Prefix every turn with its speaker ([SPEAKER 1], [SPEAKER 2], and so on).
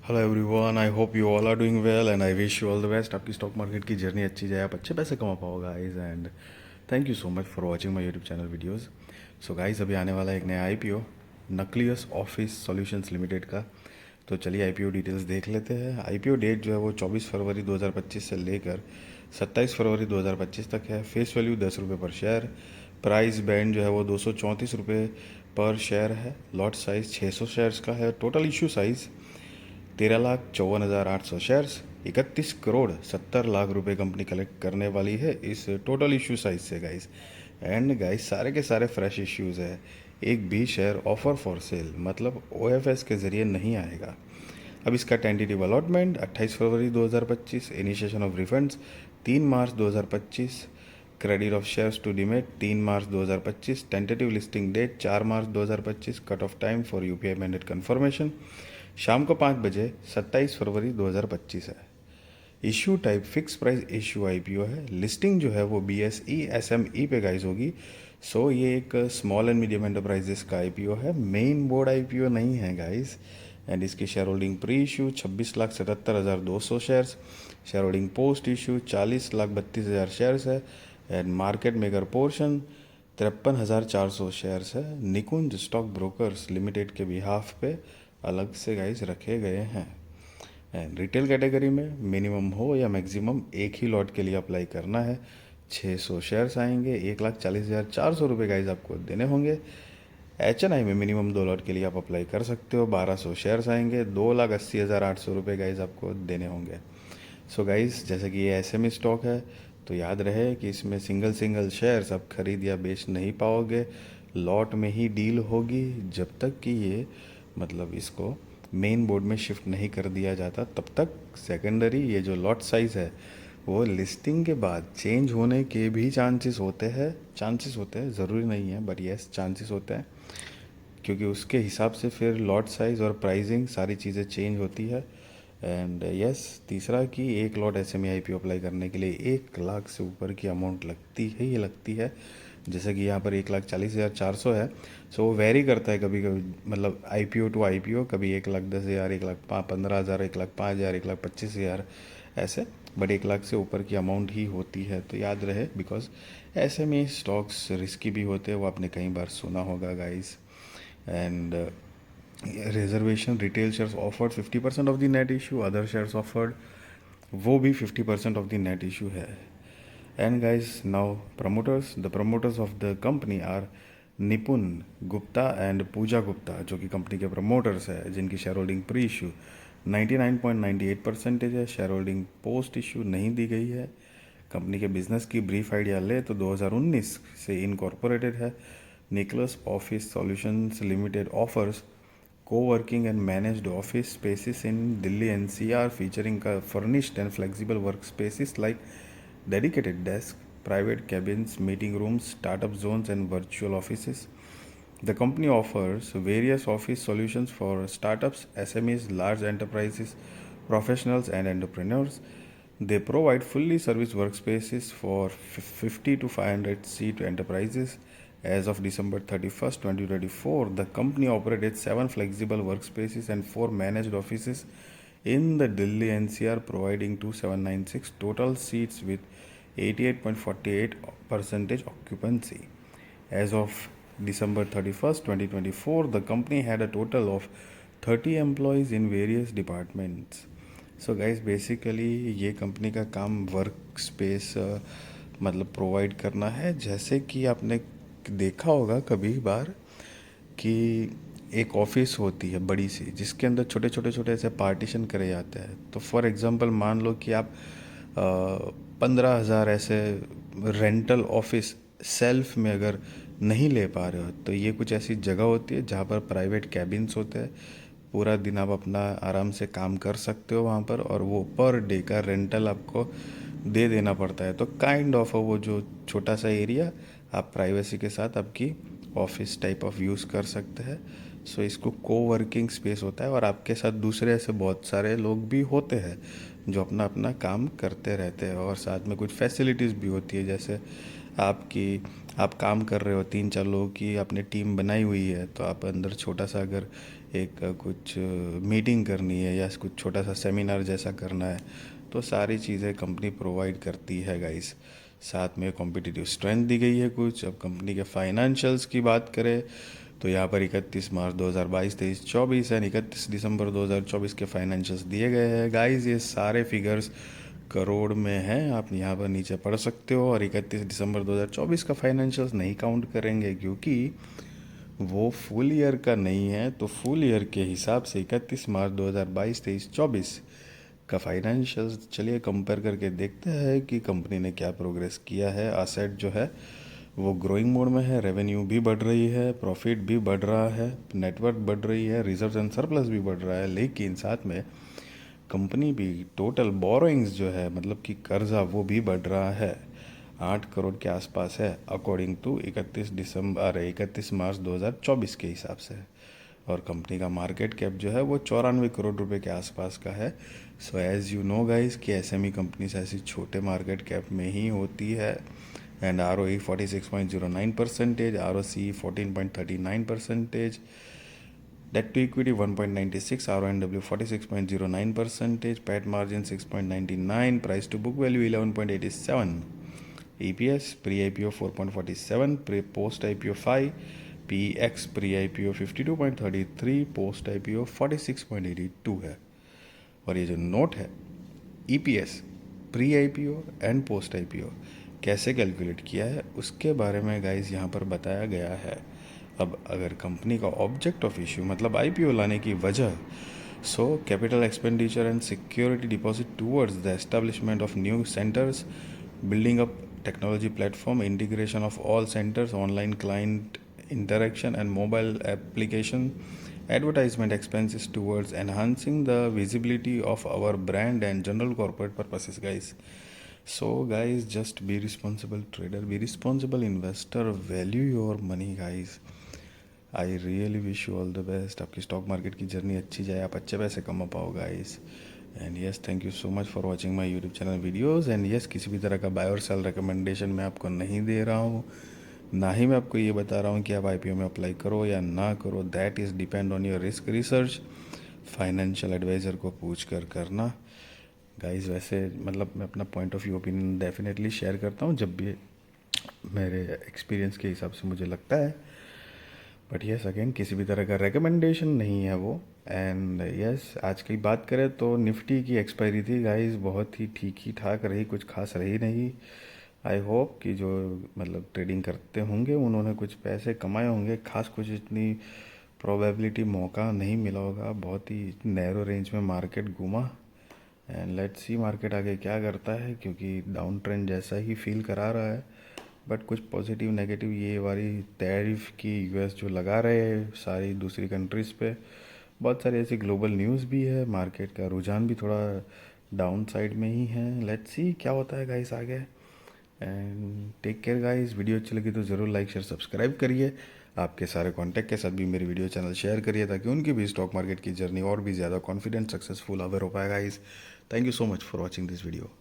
[SPEAKER 1] Hello everyone, I hope you all are doing well and I wish you all the best. आपकी stock market की journey अच्छी जाए, आप अच्छे पैसे कमा पाओ guys. And thank you so much for watching my YouTube channel videos. So guys, अभी आने वाला है एक नया IPO nucleus office solutions limited का। तो चलिए आईपीओ डिटेल्स देख लेते हैं। आईपीओ डेट जो है वो 24 फरवरी 2025 से लेकर 27 फरवरी 2025 तक है। फेस वैल्यू 10 रुपये पर शेयर। प्राइस बैंड जो है वो 234 रुपये पर शेयर है। लॉट साइज़ 600 शेयर्स का है। Total issue size 13,54,800 shares. 31 crore 70 lakh रुपए कंपनी कलेक्ट करने वाली है इस टोटल इशू साइज से गाइस। एंड गाइस, सारे के सारे फ्रेश इश्यूज है। एक भी शेयर ऑफर फॉर सेल मतलब ओएफएस के ज़रिए नहीं आएगा। अब इसका टेंटेटिव अलॉटमेंट 28 फरवरी 2025। Initiation of refunds 3 March 2025। Credit of shares to demat 3 March 2025। Tentative listing date 4 March 2025। Cut off time for UPI mandate confirmation शाम को 5 बजे 27 फरवरी 2025 है। Issue type fix price issue IPO है। लिस्टिंग जो है वो बीएसई एसएमई पे गाइज होगी। सो ये एक स्मॉल एंड मीडियम एंटरप्राइजेस का आईपीओ है, मेन बोर्ड आईपीओ नहीं है गाइज। एंड इसकी share holding pre issue 26,77,200 shares. Share holding post issue 40,32,000 shares है। And market maker portion 53,400 shares है। निकुंज स्टॉक ब्रोकर्स लिमिटेड के बिहाफ पे अलग से गाइस रखे गए हैं। एंड रिटेल कैटेगरी में मिनिमम हो या मैक्सिमम एक ही लॉट के लिए अप्लाई करना है। 600 शेयर्स आएंगे, 1,40,400 रुपये गाइस आपको देने होंगे। एचएनआई में मिनिमम 2 लॉट के लिए आप अप्लाई कर सकते हो। 1200 शेयर्स आएंगे, 2,80,800 रुपये गाइस आपको देने होंगे। सो गाइस, जैसे कि ये एसएमई स्टॉक है तो याद रहे कि इसमें सिंगल सिंगल शेयर्स आप खरीद या बेच नहीं पाओगे। लॉट में ही डील होगी जब तक कि ये मतलब इसको मेन बोर्ड में शिफ्ट नहीं कर दिया जाता, तब तक सेकेंडरी ये जो लॉट साइज़ है वो लिस्टिंग के बाद चेंज होने के भी चांसेस होते हैं, ज़रूरी नहीं है बट यस चांसेस होते हैं, क्योंकि उसके हिसाब से फिर लॉट साइज़ और प्राइसिंग सारी चीज़ें चेंज होती है। एंड यस, तीसरा कि एक लॉट एसएमई आईपीओ अप्लाई करने के लिए 1 लाख से ऊपर की अमाउंट लगती है। जैसे कि यहाँ पर 1,40,400 है। सो वो वेरी करता है कभी कभी, मतलब आईपीओ टू आईपीओ, कभी 1,10,000, 1,15,000, 1,05,000, 1,25,000 ऐसे। बट 1 लाख से ऊपर की अमाउंट ही होती है, तो याद रहे बिकॉज एसएमई स्टॉक्स रिस्की भी होते हैं, वो आपने कई बार सुना होगा guys. And reservation retail shares offered 50% of the net issue, other shares offered वो भी 50% ऑफ द नेट इशू है। And guys, now promoters, the promoters of the company are Nipun Gupta and Pooja Gupta, जो कि कंपनी के प्रमोटर्स है, जिनकी शेयर होल्डिंग प्री इशू 99.98% है। Share holding post issue नहीं दी गई है। कंपनी के बिजनेस की ब्रीफ आइडिया ले तो 2019 से इनकॉर्पोरेटेड है। Nicholas office solutions limited offers co-working and managed office spaces in Delhi NCR featuring furnished and flexible workspaces like dedicated desks, private cabins, meeting rooms, startup zones, and virtual offices. The company offers various office solutions for startups, SMEs, large enterprises, professionals, and entrepreneurs. They provide fully serviced workspaces for 50 to 500 seat enterprises. As of December 31st, 2024, the company operated 7 flexible workspaces and 4 managed offices in the Delhi NCR, providing 2,796 total seats with 88.48% occupancy. As of December 31st, 2024, the company had a total of 30 employees in various departments. So guys, basically ये company का काम work space मतलब provide करना है। जैसे कि आपने देखा होगा कभी बार कि एक ऑफिस होती है बड़ी सी, जिसके अंदर छोटे छोटे छोटे ऐसे पार्टीशन करे जाते हैं। तो फॉर एग्जांपल मान लो कि आप 15,000 ऐसे रेंटल ऑफिस सेल्फ में अगर नहीं ले पा रहे हो, तो ये कुछ ऐसी जगह होती है जहाँ पर प्राइवेट कैबिन्स होते हैं। पूरा दिन आप अपना आराम से काम कर सकते हो वहाँ पर, और वो पर डे का रेंटल आपको दे देना पड़ता है। तो काइंड ऑफ वो जो छोटा सा एरिया आप प्राइवेसी के साथ आपकी ऑफिस टाइप ऑफ यूज़ कर सकते हैं। सो इसको कोवर्किंग स्पेस होता है, और आपके साथ दूसरे ऐसे बहुत सारे लोग भी होते हैं जो अपना अपना काम करते रहते हैं, और साथ में कुछ फैसिलिटीज़ भी होती है। जैसे आप काम कर रहे हो, 3-4 लोगों की आपने टीम बनाई हुई है, तो आप अंदर छोटा सा अगर एक कुछ मीटिंग करनी है या कुछ छोटा सा सेमिनार जैसा करना है, तो सारी चीज़ें कंपनी प्रोवाइड करती है गाइस। साथ में कॉम्पिटिटिव स्ट्रेंथ दी गई है कुछ। अब कंपनी के फाइनेंशियल्स की बात करें तो यहाँ पर 31 मार्च 2022, 23, 24 एंड 31 दिसंबर 2024 के फाइनेंशियल्स दिए गए हैं गाइस। ये सारे फिगर्स करोड़ में हैं, आप यहाँ पर नीचे पढ़ सकते हो। और 31 दिसंबर 2024 का फाइनेंशियल्स नहीं काउंट करेंगे क्योंकि वो फुल ईयर का नहीं है। तो फुल ईयर के हिसाब से 31 मार्च 2022, 23, 24 का फाइनेंशियल्स चलिए कंपेयर करके देखते हैं कि कंपनी ने क्या प्रोग्रेस किया है। असेट जो है वो ग्रोइंग मोड में है, रेवेन्यू भी बढ़ रही है, प्रॉफिट भी बढ़ रहा है, नेटवर्थ बढ़ रही है, रिजर्व एंड सरप्लस भी बढ़ रहा है। लेकिन साथ में कंपनी भी टोटल बोरोइंग्स जो है मतलब कि कर्जा वो भी बढ़ रहा है, 8 करोड़ के आसपास है अकॉर्डिंग टू 31 मार्च 2024 के हिसाब से। और कंपनी का मार्केट कैप जो है वो 94 करोड़ रुपए के आसपास का है। So as you know guys कि एसएमई कंपनीज ऐसी छोटे मार्केट कैप में ही होती है। And R O E 46.09%, R O C 14.39%, debt to equity 1.96, RONW 46.09%, PAT margin 6.99, price to book value 11.87, EPS pre-IPO 4.47, post-IPO 5, PEX pre-IPO 52.33, post-IPO 46.82 है। और ये जो नोट है EPS pre IPO and post IPO कैसे कैलकुलेट किया है उसके बारे में गाइस यहाँ पर बताया गया है। अब अगर कंपनी का ऑब्जेक्ट ऑफ इश्यू मतलब IPO लाने की वजह, so capital expenditure and security deposit towards the establishment of new centres, building up technology platform, integration of all centres, online client interaction and mobile application, advertisement expenses towards enhancing the visibility of our brand and general corporate purposes guys. So guys, just be responsible trader, be responsible investor, value your money guys. I really wish you all the best, आपकी stock market की journey अच्छी जाए, आप अच्छे पैसे कमा पाओ guys. And yes, thank you so much for watching my YouTube channel videos. And yes, किसी भी तरह का बाय और सेल रिकमेंडेशन मैं आपको नहीं दे रहा हूँ, ना ही मैं आपको ये बता रहा हूँ कि आप आईपीओ में अप्लाई करो या ना करो। That is depend on your risk research, financial advisor को पूछ कर करना गाइस। वैसे मतलब मैं अपना point of view opinion definitely share करता हूँ जब भी मेरे एक्सपीरियंस के हिसाब से मुझे लगता है, बट यस अगेन किसी भी तरह का रिकमेंडेशन नहीं है वो। एंड यस, आज की बात करें तो निफ्टी की एक्सपायरी थी गाइस, बहुत ही ठीक ही ठाक रही, कुछ खास रही नहीं। आई होप कि जो मतलब ट्रेडिंग करते होंगे उन्होंने कुछ पैसे कमाए होंगे, खास कुछ इतनी प्रोबेबिलिटी मौका नहीं मिला होगा, बहुत ही नैरो रेंज में मार्केट घूमा। एंड लेट्स सी मार्केट आगे क्या करता है, क्योंकि डाउन ट्रेंड जैसा ही फील करा रहा है। बट कुछ पॉजिटिव नेगेटिव ये वाली टैरिफ की यूएस जो लगा रहे हैं सारी दूसरी कंट्रीज़ पे, बहुत सारी ऐसी ग्लोबल न्यूज़ भी है, मार्केट का रुझान भी थोड़ा डाउन साइड में ही है। लेट्स सी क्या होता है गाइस आगे। And take care guys, video अच्छी लगी तो ज़रूर लाइक शेयर सब्सक्राइब करिए, आपके सारे कॉन्टैक्ट के साथ भी मेरी वीडियो चैनल शेयर करिए ताकि उनकी भी स्टॉक मार्केट की जर्नी और भी ज़्यादा कॉन्फिडेंट सक्सेसफुल अवेयर हो पाए guys. Thank you so much for watching this video.